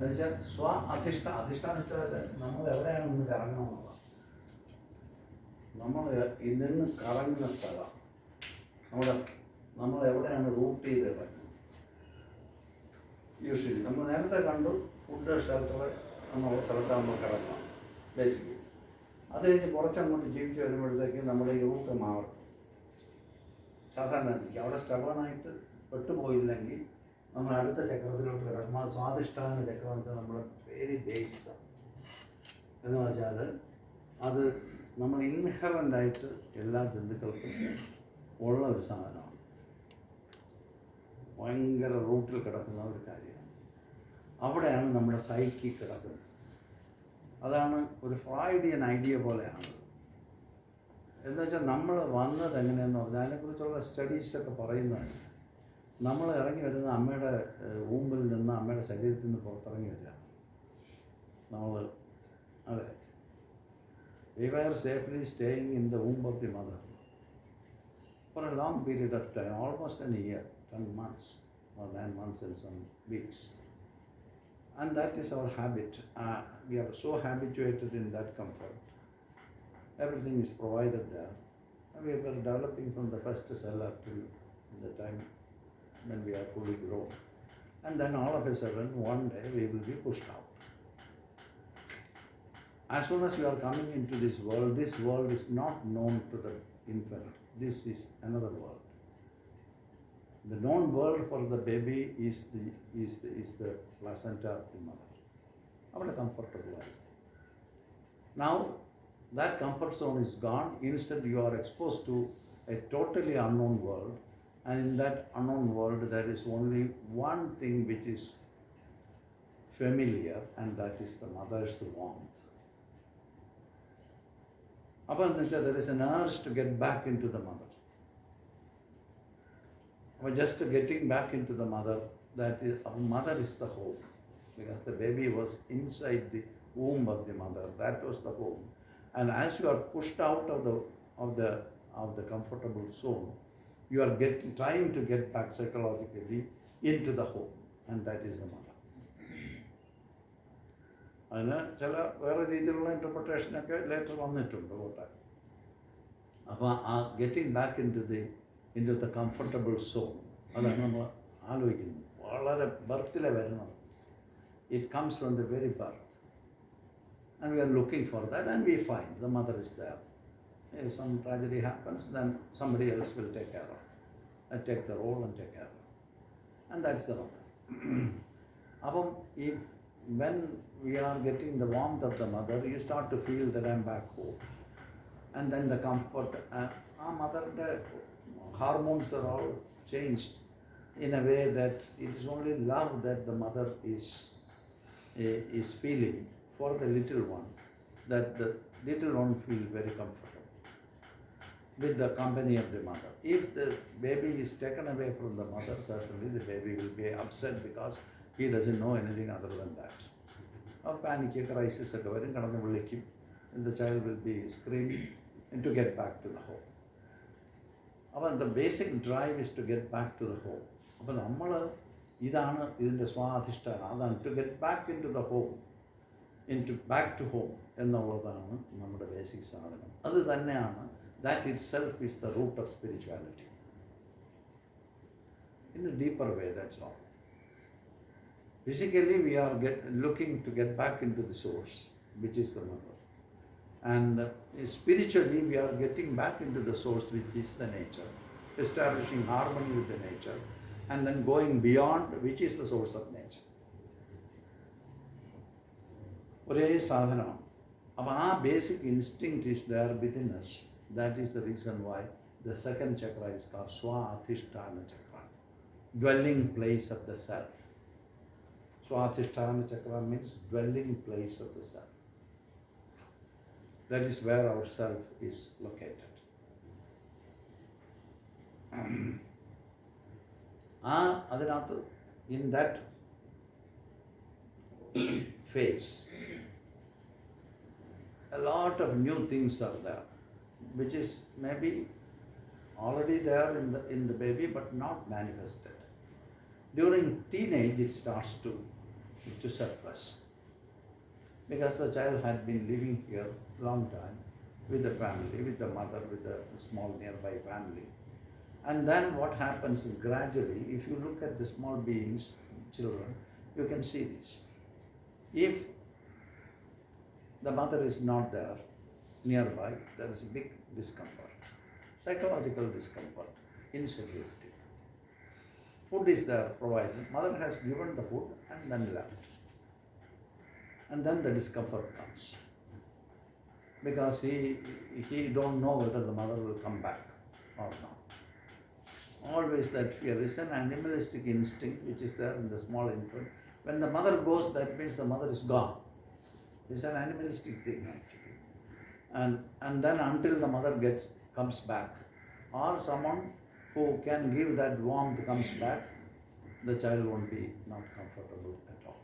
എന്നുവെച്ചാൽ അധിഷ്ഠാനം വെച്ചാൽ നമ്മൾ എവിടെയാണ് ഇന്ന് കറങ്ങണമെന്നുള്ളത്. നമ്മൾ നിന്ന് കറങ്ങുന്ന സ്ഥലം നമ്മൾ എവിടെയാണ് റൂട്ട് ചെയ്ത് കിടക്കുന്നത്. യൂഷ്വലി നമ്മൾ നേരത്തെ കണ്ടു ഫുഡ് ഷെൽട്ടർ എന്നുള്ള സ്ഥലത്താകുമ്പോൾ കിടക്കണം ബേസിക്കലി. അത് കഴിഞ്ഞ് കുറച്ചങ്ങോട്ട് ജീവിച്ച് വരുമ്പോഴത്തേക്ക് നമ്മുടെ ഈ റൂട്ട് മാറും. സാധാരണ അവിടെ സ്റ്റബേണായിട്ട് പെട്ടുപോയില്ലെങ്കിൽ നമ്മൾ അടുത്ത ചക്രത്തിലോട്ട് കിടക്കും. ആ സ്വാധിഷ്ഠാന ചക്രം എന്ന് നമ്മുടെ വെരി ബേസ് എന്ന് വെച്ചാൽ അത് നമ്മൾ ഇൻഹറൻ്റായിട്ട് എല്ലാ ജന്തുക്കൾക്കും ഉള്ള ഒരു സാധനമാണ്. ഭയങ്കര റൂട്ടിൽ കിടക്കുന്ന ഒരു കാര്യമാണ്. അവിടെയാണ് നമ്മുടെ സൈക്കി കിടക്കുന്നത്. അതാണ് ഒരു ഫ്രോയിഡിയൻ ഐഡിയ പോലെയാണ്. എന്ന് വെച്ചാൽ നമ്മൾ വന്നത് എങ്ങനെയെന്ന് പറഞ്ഞാൽ അതിനെക്കുറിച്ചുള്ള സ്റ്റഡീസൊക്കെ പറയുന്നത് നമ്മൾ ഇറങ്ങി വരുന്ന അമ്മയുടെ ഊമ്പിൽ നിന്ന് അമ്മയുടെ ശരീരത്തിൽ നിന്ന് പുറത്തിറങ്ങി വരിക. നമ്മൾ അതെ we were safely staying in the womb of the mother for a long period of time, almost a year, 10 months or 9 months and some weeks. And that is our habit. We are so habituated in that comfort. Everything is provided there. And we were developing from the first cell up to the time when we are fully grown. And then all of a sudden, one day, we will be pushed out. As soon as you are coming into this world is not known to the infant. This is another world. The known world for the baby is the placenta of the mother. Our comfortable life. Now that comfort zone is gone. Instead, you are exposed to a totally unknown world, and in that unknown world, there is only one thing which is familiar, and that is the mother's warmth. Upon which there is an urge to get back into the mother. Just getting back into the mother, that is, our mother is the home, because the baby was inside the womb of the mother. That was the home. And as you are pushed out of the comfortable zone, you are trying to get back psychologically into the home, and that is the mother. അതിന് ചില വേറെ രീതിയിലുള്ള ഇൻ്റർപ്രിട്ടേഷനൊക്കെ later വന്നിട്ടുണ്ട് പോട്ടെ. അപ്പോൾ ആ getting back into the comfortable zone, അതാണ് നമ്മൾ ആലോചിക്കുന്നത്. വളരെ ബർത്തിലെ വരുന്നത്. It comes from the very birth. And we are looking for that and we find the mother is there. If some tragedy happens, then somebody else will take care of it, and take the role and take care of it. And that's the mother. അപ്പം when we are getting the warmth of the mother, you start to feel that I'm back home. And then the comfort, our mother, the hormones are all changed in a way that it is only love that the mother is feeling for the little one, that the little one feel very comfortable with the company of the mother. If the baby is taken away from the mother, certainly the baby will be upset because he doesn't know anything other than that. A panic, crisis, and the child will be screaming and to get back to the home. The basic drive is to get back to the home. Idana Swādhiṣṭhāna, to get back into the home, back to home. That's basic sadhanam. That itself is the root of spirituality. In a deeper way, that's all. Physically, we are looking to get back into the source, which is the mother. And spiritually, we are getting back into the source, which is the nature, establishing harmony with the nature, and then going beyond, which is the source of nature. One sadhana. Our basic instinct is there within us. That is the reason why the second chakra is called Swādhiṣṭhāna Chakra, dwelling place of the self. Swādhiṣṭhāna Chakra means dwelling place of the self. That is where our self is located. In that phase, a lot of new things are there, which is maybe already there in the baby but not manifested. During teenage, it starts to to suppress. Because the child had been living here long time with the family, with the mother, with the small nearby family. And then what happens gradually, if you look at the small beings, children, you can see this. If the mother is not there nearby, there is a big discomfort, psychological discomfort, insecurity. Food is there provided, mother has given the food and then left. And then the discomfort comes. Because he don't know whether the mother will come back or not. Always that fear is an animalistic instinct which is there in the small infant. When the mother goes, that means the mother is gone. It's an animalistic thing actually. And then until the mother comes back, or someone who can give that warmth comes back, the child won't be not comfortable at all.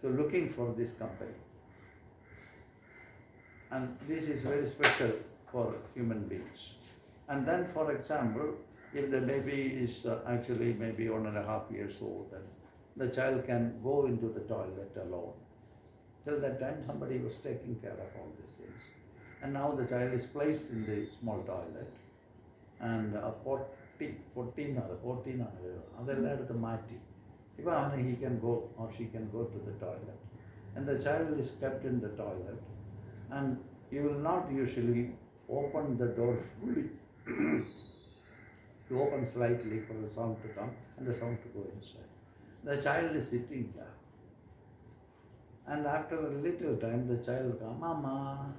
So looking for this company. And this is very special for human beings. And then, for example, if the baby is actually maybe 1.5 years old, then the child can go into the toilet alone. Till that time, somebody was taking care of all these things. And now the child is placed in the small toilet, and 14 അതെല്ലാം എടുത്ത് മാറ്റി. Now he can go or she can go to the toilet. And the child is kept in the toilet, and you will not usually open the door fully. You open slightly for the sound to come and the sound to go inside. The child is sitting there. And after a little time, the child will come, Mama.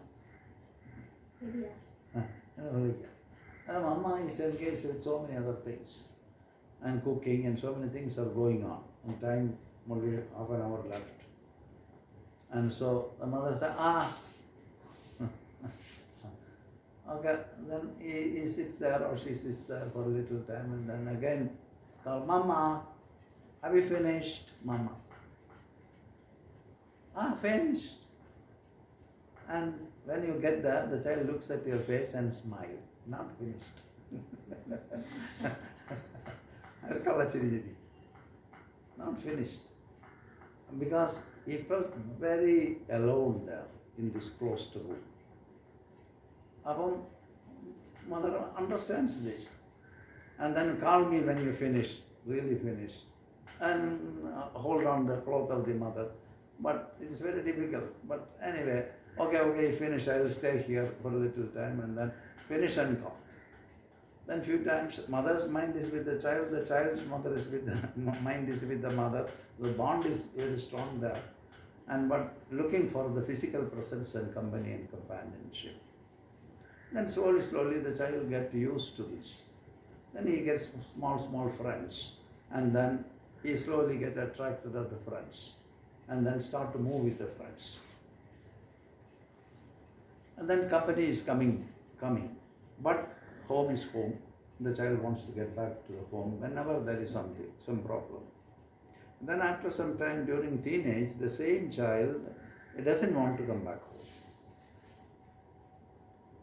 Mama is engaged with so many other things. And cooking and so many things are going on. And time only half an hour left. And so the mother said, okay, then he sits there or she sits there for a little time and then again call, Mama, have you finished? Mama. Finished. And when you get there, the child looks at your face and smiles. Not finished. Not finished. Because he felt very alone there in this closed room. Mother understands this. And then call me when you finish, really finish. And hold on the cloth of the mother. But it is very difficult. But anyway, okay, finish. I will stay here for a little time and then finish and come. Then few times, mother's mind is with the child's mother is with the mind is with the mother. The bond is very strong there. But looking for the physical presence and company and companionship. Then slowly the child will get used to this. Then he gets small friends. And then he slowly gets attracted to the friends. And then start to move with the friends. And then company is coming. But home is home. The child wants to get back to the home whenever there is some problem. Then after some time during teenage, the same child doesn't want to come back home.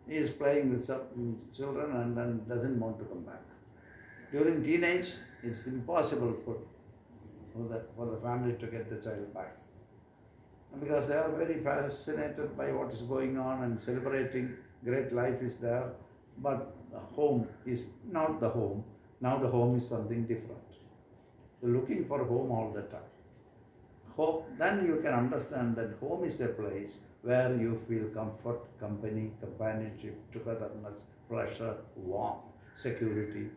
He is playing with some children and then doesn't want to come back. During teenage, it's impossible for the family to get the child back. Because they are very fascinated by what is going on and celebrating great life is there. But the home is not the home. Now the home is something different. So looking for home all the time. Then you can understand that home is a place where you feel comfort, company, companionship, togetherness, pleasure, warmth, security,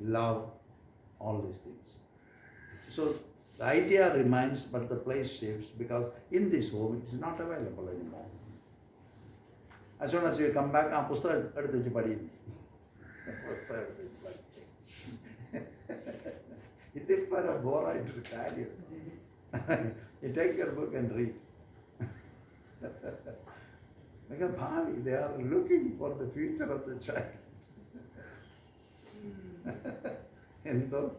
love, all these things. So the idea remains, but the place shifts because in this home it is not available anymore. As soon as you come back, pusthakam eduthu vechu padi. Idipara bore aayittu karyam. You take your book and read. Because bhavi, they are looking for the future of the child. Endo.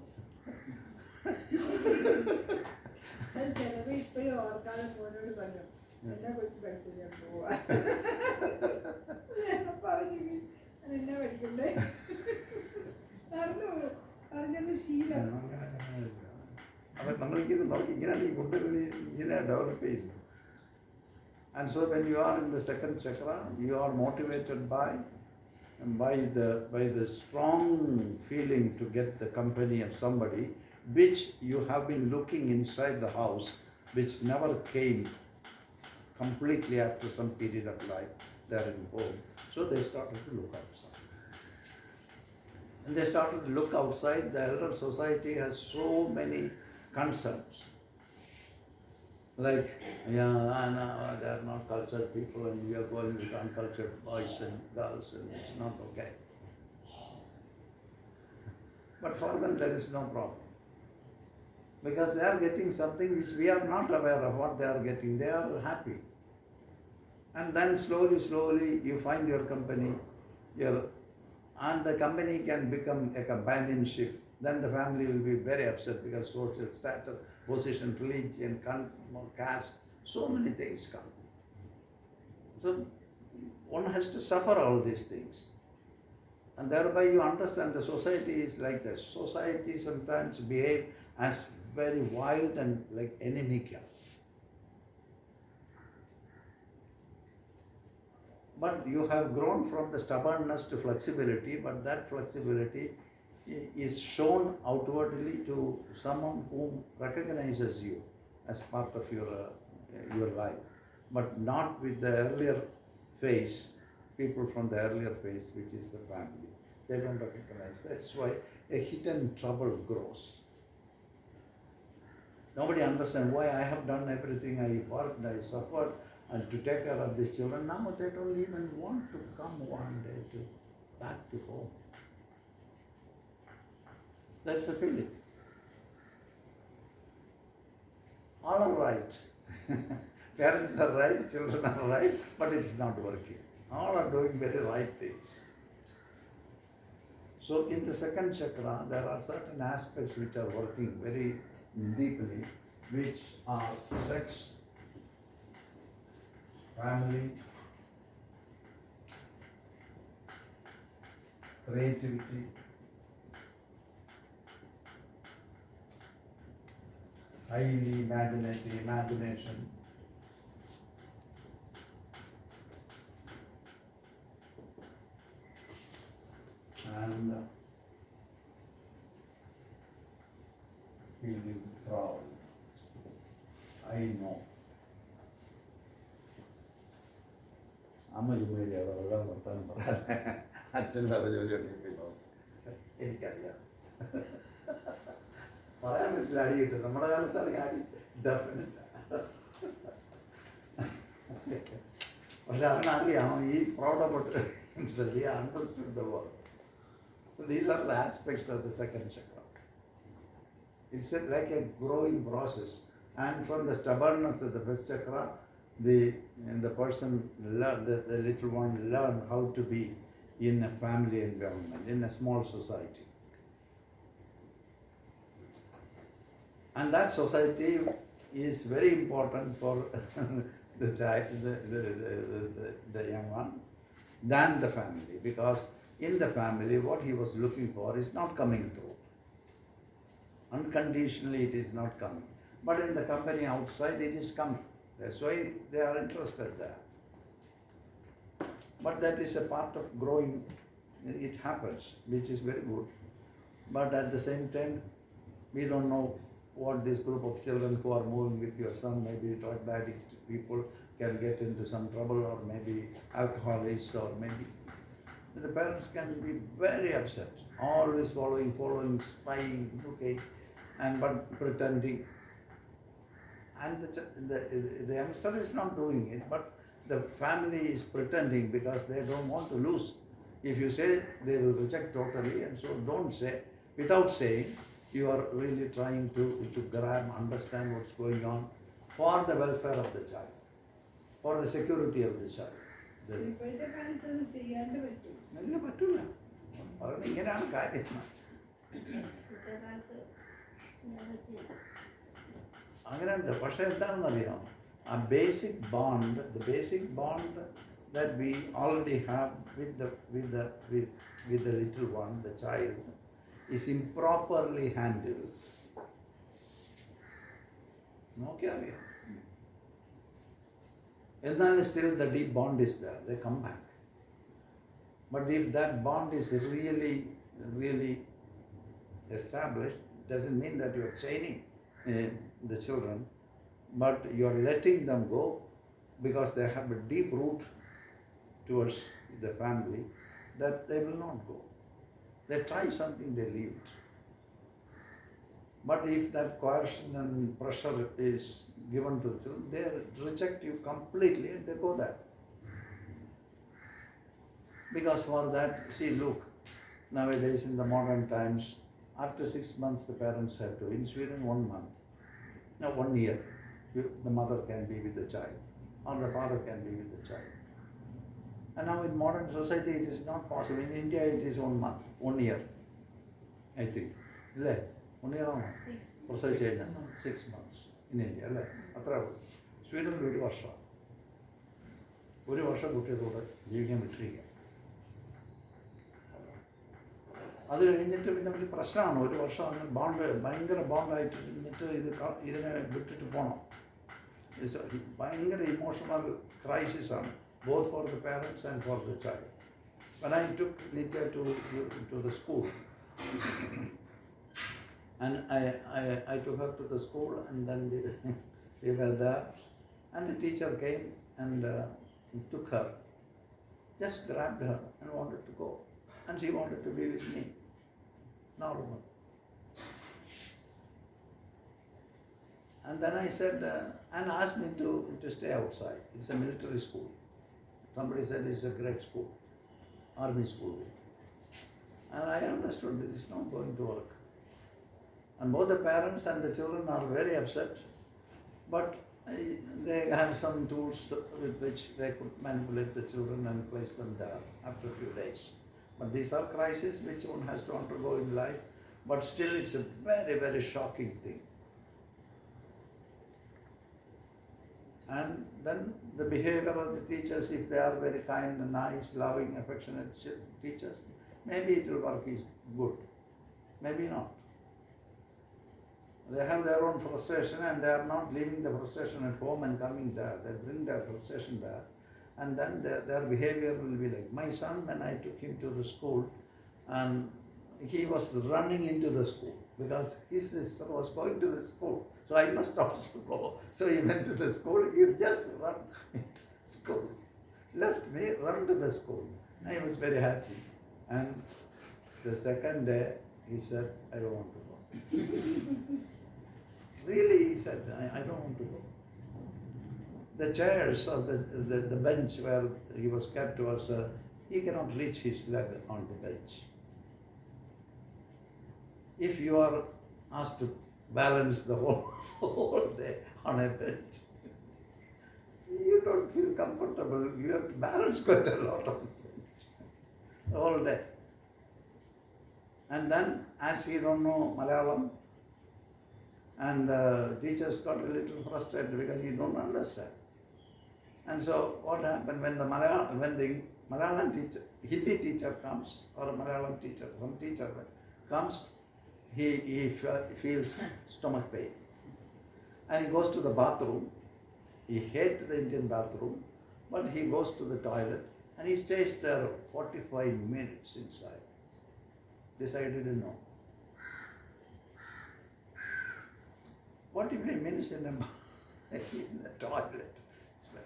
And so when you are in the second chakra, you are motivated by the strong feeling to get the company of somebody which you have been looking inside the house, which never came completely after some period of life there in home. So they started to look outside. And they started to look outside. The elder society has so many concerns. Like, they are not cultured people and we are going with uncultured boys and girls and it's not okay. But for them there is no problem. Because they are getting something which we are not aware of what they are getting. They are happy. And then slowly you find your company, and the company can become a companionship. Then the family will be very upset because social status, position, religion, caste, so many things come. So one has to suffer all these things. And thereby you understand the society is like this. Society sometimes behave as very wild and like inimical. But you have grown from the stubbornness to flexibility, but that flexibility is shown outwardly to someone who recognizes you as part of your life, but not with the earlier phase, people from the earlier phase, which is the family. They don't recognize. That's why a hidden trouble grows. Nobody understands why I have done everything, I worked, I suffered, and to take care of the children. Now they don't even want to come one day back to home. That's the feeling. All are right. Parents are right, children are right, but it's not working. All are doing very right things. So in the second chakra, there are certain aspects which are working very deeply, which are sex, family, creativity, highly imagination, and feeling proud. I know. അമ്മ ചുമ്മാരി അവിടെ വർത്താനം പറയാതെ അച്ഛനില്ലാതെ ജോലി ഉണ്ടെങ്കിൽ എനിക്കറിയാം. പറയാൻ പറ്റില്ല, അടി കിട്ടും. നമ്മുടെ കാലത്താണെങ്കിൽ അടി ഡെഫിനറ്റ്. പക്ഷെ അവനറിയാം, is proud about himself. He understood the word. These are the aspects of the second chakra. It's like a growing process. And from the stubbornness of the first chakra, the person, the little one, learn how to be in a family environment, in a small society. And that society is very important for the child, the young one, than the family. Because in the family, what he was looking for is not coming through. Unconditionally, it is not coming. But in the company outside, it is coming. That's why they are interested there. But that is a part of growing. It happens, which is very good. But at the same time, we don't know what this group of children who are moving with your son, maybe drug addict people, can get into some trouble, or maybe alcoholics, or maybe the parents can be very upset, always following, spying, looking, but pretending. And the youngster is not doing it, but the family is pretending because they don't want to lose. If you say, they will reject totally, and so don't say. Without saying, you are really trying to grab, understand what's going on for the welfare of the child, for the security of the child. നല്ല പറ്റൂല. പറഞ്ഞ ഇങ്ങനെയാണ് കാര്യം. അങ്ങനെയുണ്ട്. പക്ഷെ എന്താണെന്നറിയാം, a basic bond, the basic bond that we already have with the little one, the child, is improperly handled. നോക്കിയറിയാം. Then still the deep bond is there, they come back. But if that bond is really established, doesn't mean that you are chaining the children, but you are letting them go because they have a deep root towards the family that they will not go. They try something, they leave it. But if that coercion and pressure is given to the children, they reject you completely and they go there. Because for that, see, look, nowadays in the modern times, after 6 months the parents have to, in Sweden 1 month, now 1 year, the mother can be with the child or the father can be with the child. And now in modern society it is not possible. In India it is 1 month, 1 year, I think. 1 year or 6 months in India. Sweden is 1 വർഷം. 1 വർഷം കുട്ടികളോട് ജീവിക്കാൻ വിട്ടിരിക്കുക. അത് കഴിഞ്ഞിട്ട് പിന്നെ ഒരു പ്രശ്നമാണ്. 1 വർഷം അങ്ങനെ ഭയങ്കര ബോണ്ടായിട്ട് ഇരുന്നിട്ട് ഇതിനെ വിട്ടിട്ട് പോകണം. ഭയങ്കര ഇമോഷണൽ ക്രൈസിസ് ആണ്, both for the parents and for the child. When I took Nitya to the school, and I took her to the school, and then we were there, and the teacher came and took her, just grabbed her and wanted to go, and she wanted to be with me, normal. And then I said, and asked me to stay outside. It's a military school. Somebody said it's a great school, army school. And I understood that it's not going to work. And both the parents and the children are very upset, but they have some tools with which they could manipulate the children and place them there after a few days. But these are crises which one has to undergo in life, but still it's a very, very shocking thing. And then the behavior of the teachers, if they are very kind, nice, loving, affectionate teachers, maybe it will work is good, maybe not. They have their own frustration and they are not leaving the frustration at home and coming there. They bring their frustration there, and then their behavior will be like my son. When I took him to the school, and he was running into the school because his sister was going to the school, so I must also go. So he went to the school. He just run into the school, left me, run to the school. I was very happy. And the second day he said, I don't want to go. Really, he said, I don't want to go. The chairs or the bench where he was kept was, he cannot reach his leg on the bench. If you are asked to balance the whole day on a bench, you don't feel comfortable. You have to balance quite a lot on the bench the whole day. And then, as he don't know Malayalam, and the teachers got a little frustrated because he don't understand. And so what happened when the Malayalam teacher, Hindi teacher comes, or a Malayalam teacher, some teacher comes, he feels stomach pain. And he goes to the bathroom. He hates the Indian bathroom, but he goes to the toilet and he stays there 45 minutes inside. This I didn't know. 45 minutes in a toilet.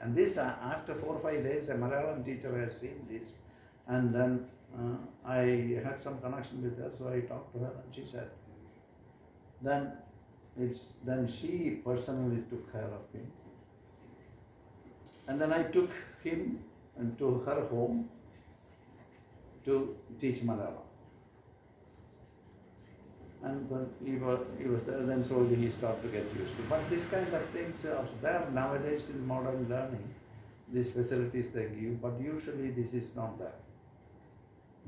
And this, after 4 or 5 days, a Malayalam teacher had seen this. And then I had some connection with her, so I talked to her and she said, then she personally took care of him. And then I took him to her home to teach Malayalam. And when he was there, then slowly he started to get used to. But this kind of things are there nowadays in modern learning. These facilities they give, but usually this is not there.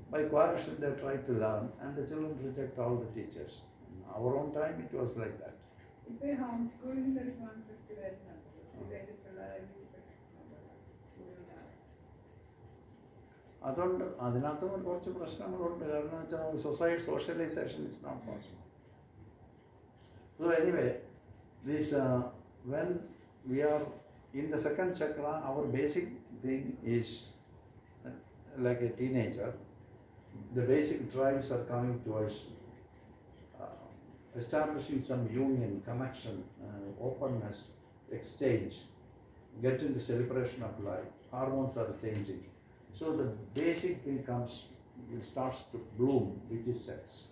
By coercion they try to learn, and the children reject all the teachers. In our own time it was like that. ഇപ്പോൾ homeschooling ഒരു concept വരുന്നുണ്ട്. ഇതിന്റെ പിള്ളേരെ അതുകൊണ്ട് അതിനകത്തും കുറച്ച് പ്രശ്നങ്ങളുണ്ട്. കാരണം വെച്ചാൽ socialisation is not possible. So anyway, this when we are in the second chakra, our basic thing is like a teenager. The basic drives are coming towards establishing some union, connection, openness, exchange, get into celebration of life. Hormones are changing. So the basic thing comes, it starts to bloom, which is sex.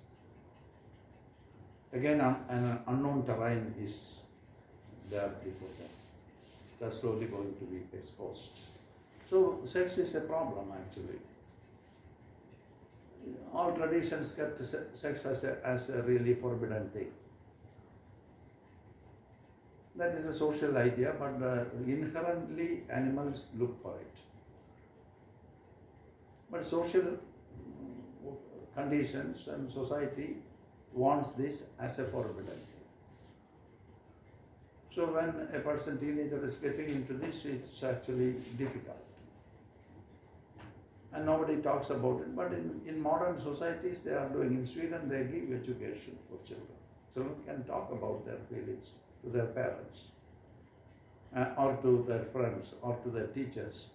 Again, an unknown terrain is there before them. They're slowly going to be exposed. So sex is a problem actually. All traditions kept sex as a really forbidden thing. That is a social idea, but inherently animals look for it. But social conditions and society wants this as a forbidden thing. So when a person, teenager, is getting into this, it's actually difficult. And nobody talks about it, but in modern societies they are doing. In Sweden they give education for children. Children can talk about their feelings to their parents, or to their friends, or to their teachers.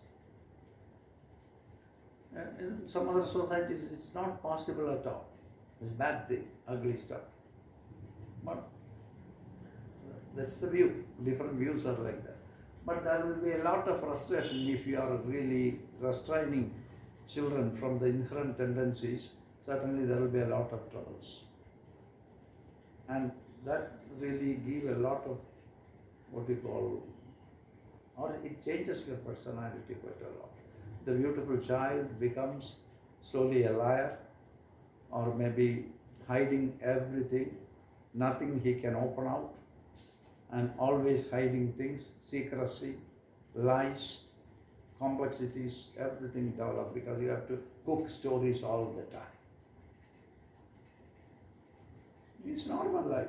In some other societies it's not possible at all. It's bad thing, ugly stuff. But that's the view. Different views are like that. But there will be a lot of frustration if you are really restraining children from the inherent tendencies. Certainly there will be a lot of troubles. And that really gives a lot of what you call, or it changes your personality quite a lot. The beautiful child becomes slowly a liar, or maybe hiding everything, nothing he can open out, and always hiding things, secrecy, lies, complexities, everything develop because you have to cook stories all the time. It's normal life.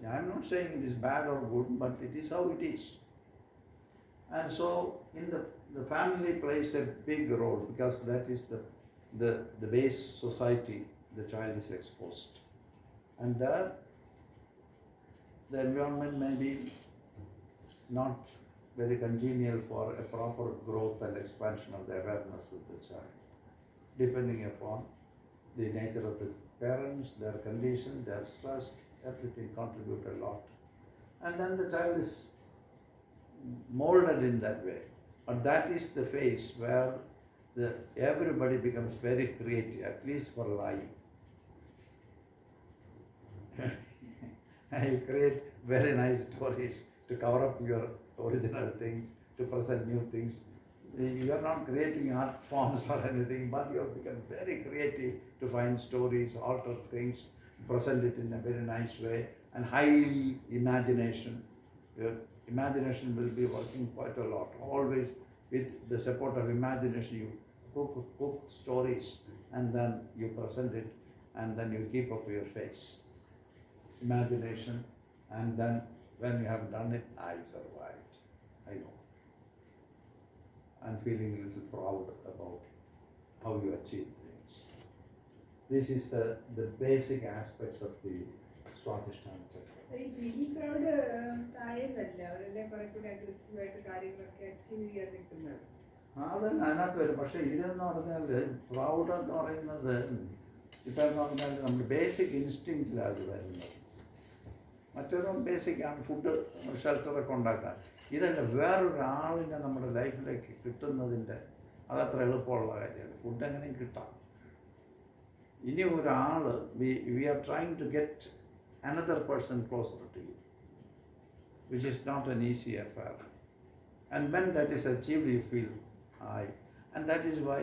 I'm not saying it is bad or good, but it is how it is. And so in the family plays a big role because that is the base society the child is exposed. And there the environment may be not very congenial for a proper growth and expansion of the awareness of the child, depending upon the nature of the parents, their condition, their stress, everything contribute a lot. And then the child is molded in that way. But that is the phase where everybody becomes very creative, at least for lying. You create very nice stories to cover up your original things, to present new things. You are not creating art forms or anything, but you have become very creative to find stories, alter things, present it in a very nice way, and high imagination. Your imagination will be working quite a lot. Always with the support of imagination, you cook stories, and then you present it, and then you keep up your face. Imagination, and then when you have done it, I survived. I know. I'm feeling a little proud about how you achieve things. This is the basic aspects of the Swādhiṣṭhāna Chakra. ഈ feeling proud താഴെന്നല്ല, അവരുടെ കുറെ കൂടി അഗ്രസീവായിട്ട് കാര്യങ്ങളൊക്കെ achieve ചെയ്യാൻ നിൽക്കുന്നത്. അതന്നെ അതിനകത്ത് വരും. പക്ഷേ ഇതെന്ന് പറഞ്ഞാൽ പ്രൗഡ് എന്ന് പറയുന്നത് ഇപ്പം എന്ന് പറഞ്ഞാൽ നമ്മുടെ ബേസിക് ഇൻസ്റ്റിങ്ക്റ്റിലാണ് അത് വരുന്നത്. മറ്റൊരു ബേസിക്കാണ്, ഫുഡ് ഷെൽട്ടറൊക്കെ ഉണ്ടാക്കാൻ. ഇതല്ല, വേറൊരാളിനെ നമ്മുടെ ലൈഫിലേക്ക് കിട്ടുന്നതിൻ്റെ അതത്ര എളുപ്പമുള്ള കാര്യമാണ്. ഫുഡ് എങ്ങനെയും കിട്ടാം. ഇനി ഒരാൾ we are trying to get another person closer to you, which is not an easy affair. And when that is achieved, you feel high. And that is why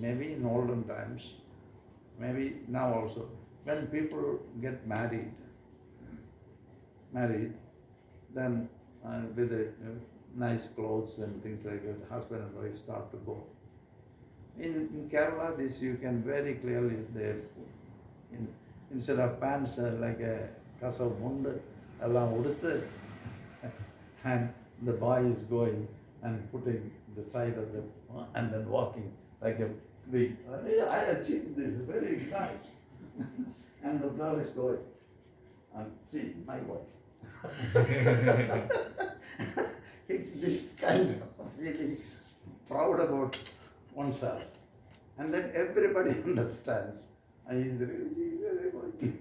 maybe in olden times, maybe now also, when people get married, then with nice clothes and things like that, husband and wife start to go. In Kerala, this you can very clearly, instead of pants, like a kasav mundu, allam uduthu, and the boy is going and putting the side of the, and then walking like a big, I achieved this, very nice. And the girl is going, and see, my wife. It's this kind of feeling proud about oneself. And then everybody understands. And he's really working.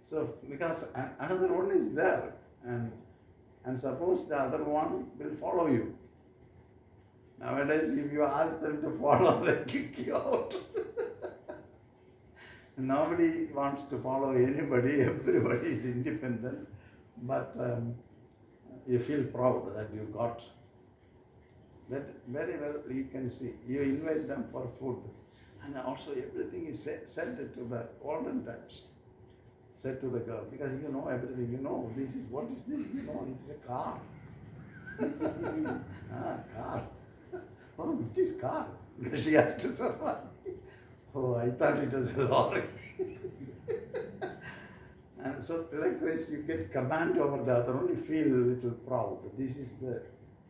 So, because another one is there, and suppose the other one will follow you. Nowadays, if you ask them to follow, they kick you out. Nobody wants to follow anybody, everybody is independent, but you feel proud that you got that very well. You can see, you invite them for food, and also everything is said to the olden times, said to the girl, because you know everything, you know, this is, what is this, you know, it's a car. Car. Oh, it is car, because she has to survive. Oh, I thought it was a lorry. And so likewise you get command over the other one, you feel a little proud. This is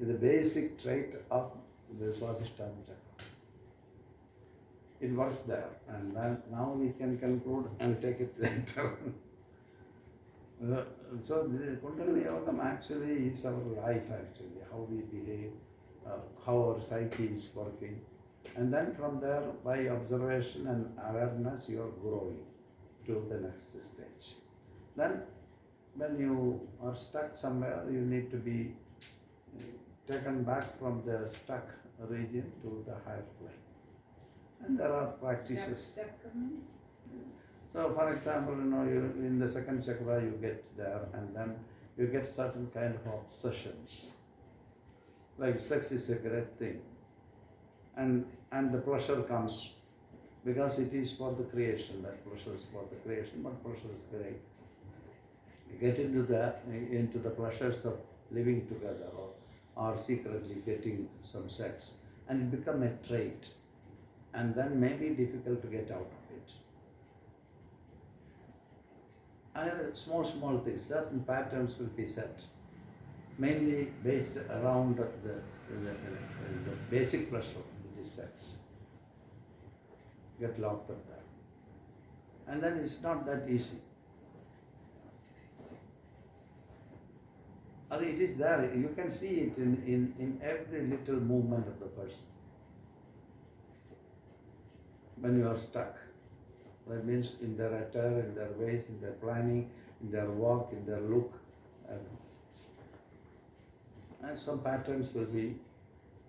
the basic trait of the Swādhiṣṭhāna Chakra. It works there, and then now we can conclude and take it later. So the Kundalini Yogam actually is our life actually, how we behave, how our psyche is working. And then from there, by observation and awareness, you are growing to the next stage. Then, when you are stuck somewhere, you need to be taken back from the stuck region to the higher plane. And there are practices. Stuck means? So, for example, you know, you, in the second chakra, you get there, and then you get certain kind of obsessions. Like sex is a great thing. And the pleasure comes because it is for the creation. That pleasure is for the creation, but pleasure is great. You get into the pleasures of living together or secretly getting some sex, and it become a trait, and then maybe difficult to get out of it. And small things, certain patterns will be set, mainly based around the basic pleasure, which is sex. Get locked up there. And then it's not that easy. It is there, you can see it in every little movement of the person. When you are stuck, that means in their attire, in their ways, in their planning, in their walk, in their look. And some patterns will be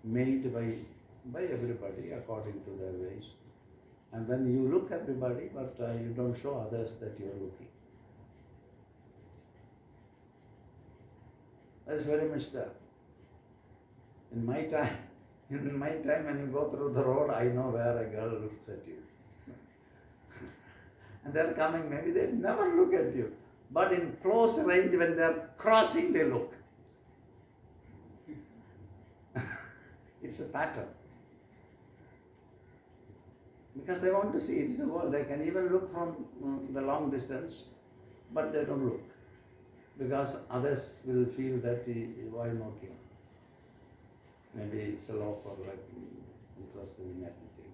made by everybody according to their ways. And then you look everybody, but you don't show others that you are looking. That's very much there. In my time, when you go through the road, I know where a girl looks at you. And they're coming, maybe they never look at you. But in close range, when they're crossing, they look. It's a pattern. Because they want to see, it's a world. They can even look from the long distance, but they don't look. Because others will feel that, why not you? Maybe it's a law for like interested in everything.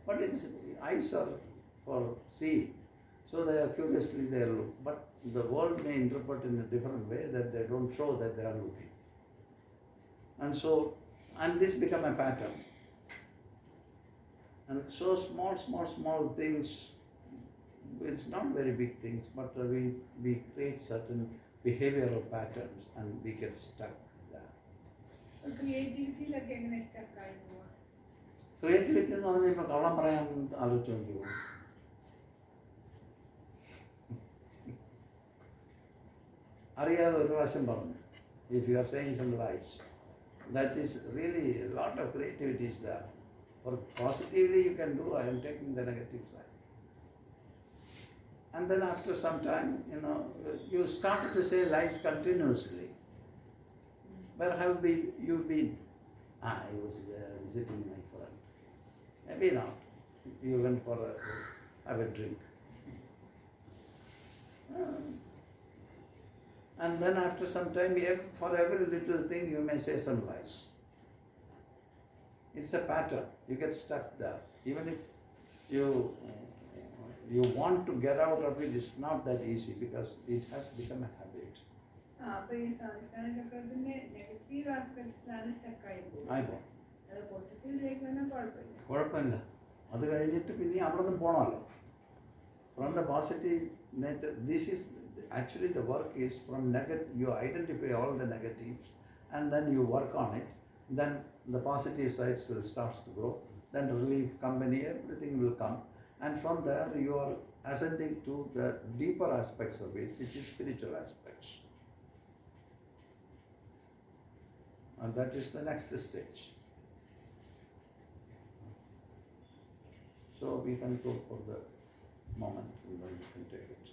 But it's, eyes are for seeing. So they are curiously they look. But the world may interpret in a different way that they don't show that they are looking. And so, and this become a pattern. And so small things, it's not very big things, but we create certain behavioral patterns and we get stuck there. Creativity like എങ്ങനെ stuck ആയി പോവാ? Creativity എന്ന് പറഞ്ഞാൽ ഇപ്പോൾ കള്ളം പറയാൻ ആലോചിച്ച് നോക്കിയോ? അറിയാതെ ഒരു പ്രാവശ്യം പറഞ്ഞു. If you are saying some lies, that is really a lot of creativity is there. For positively you can do, I am taking the negative side. And then after some time, you started to say lies continuously. Where have you been? I was visiting my friend. Maybe not. You went for have a drink. And then after some time, for every little thing, you may say some lies. It's a pattern. You get stuck there. Even if you you want to get out of it, it's not that easy because it has become a habit. അപ്പൊ ഈ സ്വാധിഷ്ഠാന ചക്രത്തിന്റെ negative ആസ്പെക്ട്സിലാണ് സ്റ്റക്കായി പോകും. ആയിപ്പോ അത് പോസിറ്റീവിലേക്ക് വന്നാൽ കുഴപ്പമില്ല. കുഴപ്പമില്ല. അത് കഴിഞ്ഞിട്ട് പിന്നെ അവിടെ നിന്ന് പോകണമല്ലോ. From the positive nature, this is actually the work is from negative. You identify all the negatives and then you work on it. Then the positive sides will start to grow. Then relief, company, everything will come. And from there you are ascending to the deeper aspects of it, which is spiritual aspects. And that is the next stage. So we can go for the moment, and then we can take it.